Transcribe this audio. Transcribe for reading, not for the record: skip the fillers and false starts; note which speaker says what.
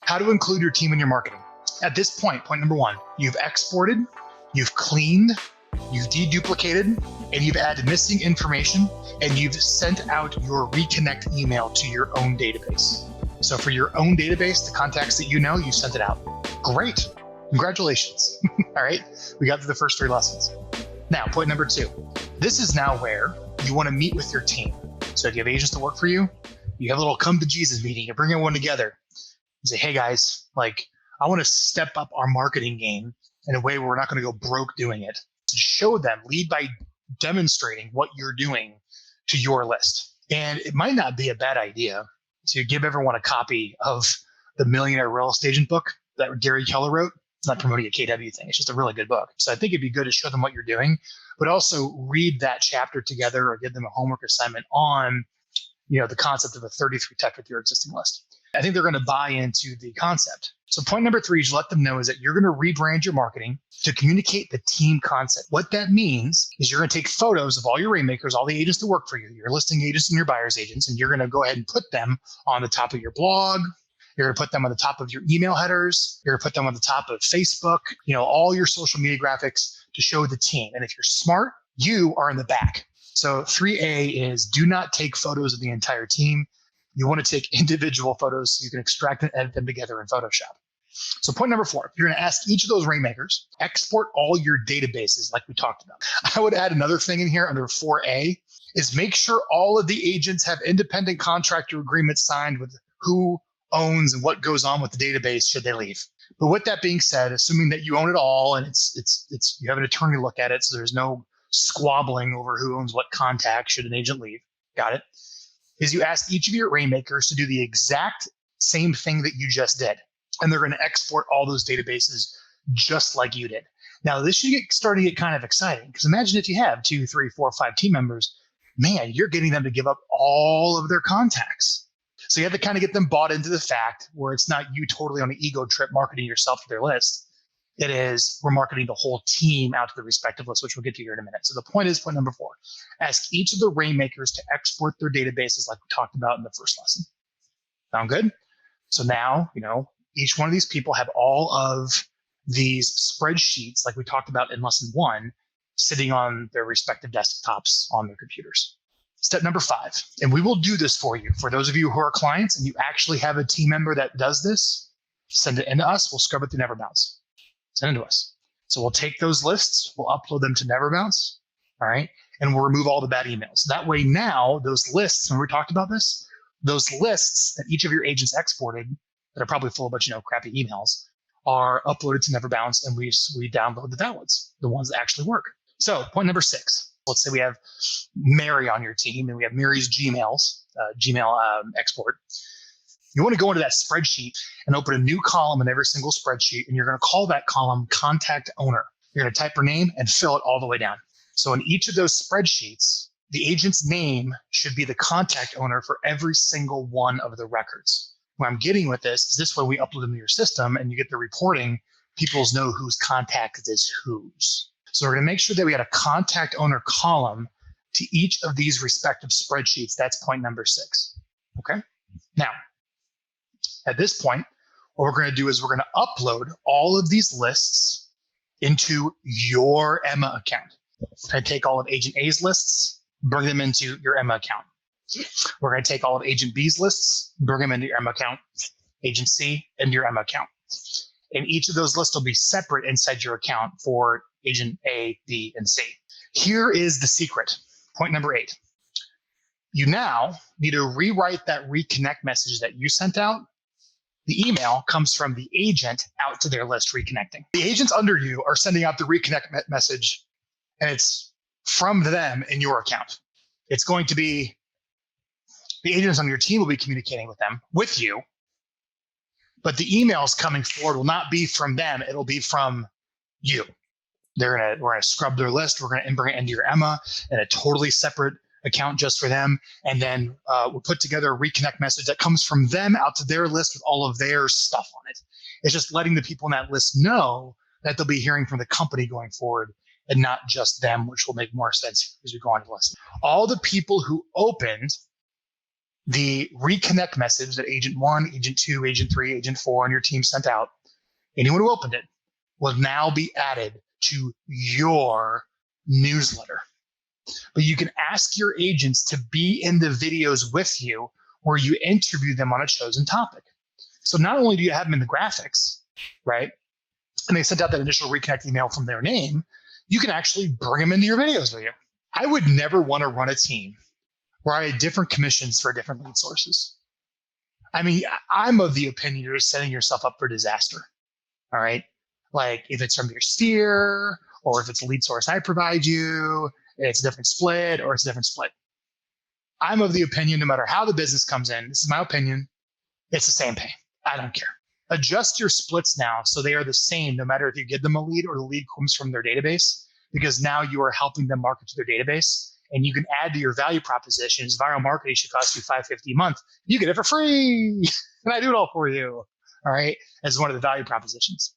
Speaker 1: How to include your team in your marketing. At this point number one, you've exported, you've cleaned, you've deduplicated, and you've added missing information, and you've sent out your reconnect email to your own database. So for your own database, the contacts that you know, you sent it out. Great. Congratulations. All right. We got through the first 3 lessons. Now, point number 2. This is now where you want to meet with your team. So if you have agents to work for you, you have a little come to Jesus meeting. You bring everyone together and say, hey guys, I want to step up our marketing game in a way where we're not going to go broke doing it. To show them, lead by demonstrating what you're doing to your list. And it might not be a bad idea to give everyone a copy of the Millionaire Real Estate Agent book that Gary Keller wrote. It's not promoting a KW thing. It's just a really good book. So I think it'd be good to show them what you're doing, but also read that chapter together or give them a homework assignment on, the concept of a 33 tech with your existing list. I think they're going to buy into the concept. So point number 3 is let them know is that you're going to rebrand your marketing to communicate the team concept. What that means is you're going to take photos of all your rainmakers, all the agents that work for you, your listing agents and your buyer's agents, and you're going to go ahead and put them on the top of your blog. You're going to put them on the top of your email headers. You're going to put them on the top of Facebook, all your social media graphics to show the team. And if you're smart, you are in the back. So 3A is do not take photos of the entire team. You want to take individual photos so you can extract and edit them together in Photoshop. So point number 4, you're going to ask each of those rainmakers, export all your databases like we talked about. I would add another thing in here under 4A is make sure all of the agents have independent contractor agreements signed with who owns and what goes on with the database should they leave. But with that being said, assuming that you own it all and it's you have an attorney look at it, so there's no squabbling over who owns what contact should an agent leave. Got it? Is you ask each of your rainmakers to do the exact same thing that you just did. And they're going to export all those databases just like you did. Now, this should start to get kind of exciting because imagine if you have 2, 3, 4, 5 team members, man, you're getting them to give up all of their contacts. So you have to kind of get them bought into the fact where it's not you totally on an ego trip marketing yourself to their list. It is we're marketing the whole team out to the respective list, which we'll get to here in a minute. So the point is point number 4, ask each of the rainmakers to export their databases like we talked about in the first lesson. Sound good? So now, each one of these people have all of these spreadsheets like we talked about in lesson 1 sitting on their respective desktops on their computers. Step number 5, and we will do this for you. For those of you who are clients and you actually have a team member that does this, send it into us. We'll scrub it to NeverBounce. Send it to us. So we'll take those lists, we'll upload them to NeverBounce, all right? And we'll remove all the bad emails. That way now, those lists, when we talked about this, those lists that each of your agents exported that are probably full of a bunch of crappy emails are uploaded to NeverBounce and we download the downloads, the ones that actually work. So point number 6, let's say we have Mary on your team and we have Mary's Gmail export. You want to go into that spreadsheet and open a new column in every single spreadsheet, and you're going to call that column Contact Owner. You're going to type her name and fill it all the way down. So in each of those spreadsheets, the agent's name should be the contact owner for every single one of the records. Where I'm getting with this way we upload them to your system and you get the reporting, people know whose contact is whose. So we're going to make sure that we had a contact owner column to each of these respective spreadsheets. That's point number 6. Okay. Now, at this point, what we're going to do is we're going to upload all of these lists into your Emma account. We're going to take all of Agent A's lists, bring them into your Emma account. We're going to take all of Agent B's lists, bring them into your Emma account, Agent C into your Emma account. And each of those lists will be separate inside your account for Agent A, B, and C. Here is the secret. Point number 8. You now need to rewrite that reconnect message that you sent out. The email comes from the agent out to their list reconnecting. The agents under you are sending out the reconnect message, and it's from them in your account. It's going to be the agents on your team will be communicating with them, with you, but the emails coming forward will not be from them. It'll be from you. We're gonna scrub their list. We're gonna bring it into your Emma in a totally separate account just for them. And then we'll put together a reconnect message that comes from them out to their list with all of their stuff on it. It's just letting the people in that list know that they'll be hearing from the company going forward and not just them, which will make more sense as we go on to the lesson. All the people who opened the reconnect message that agent 1, agent 2, agent 3, agent 4 on your team sent out, anyone who opened it will now be added to your newsletter. But you can ask your agents to be in the videos with you where you interview them on a chosen topic. So not only do you have them in the graphics, right? And they sent out that initial reconnect email from their name, you can actually bring them into your videos with you. I would never want to run a team where I had different commissions for different lead sources. I mean, I'm of the opinion you're setting yourself up for disaster. All right. Like if it's from your sphere or if it's a lead source I provide you, it's a different split or it's a different split. I'm of the opinion no matter how the business comes in, this is my opinion, it's the same pay. I don't care. Adjust your splits now so they are the same no matter if you give them a lead or the lead comes from their database, because now you are helping them market to their database. And you can add to your value propositions. Viral marketing should cost you $550 a month. You get it for free. And I do it all for you. All right. As one of the value propositions.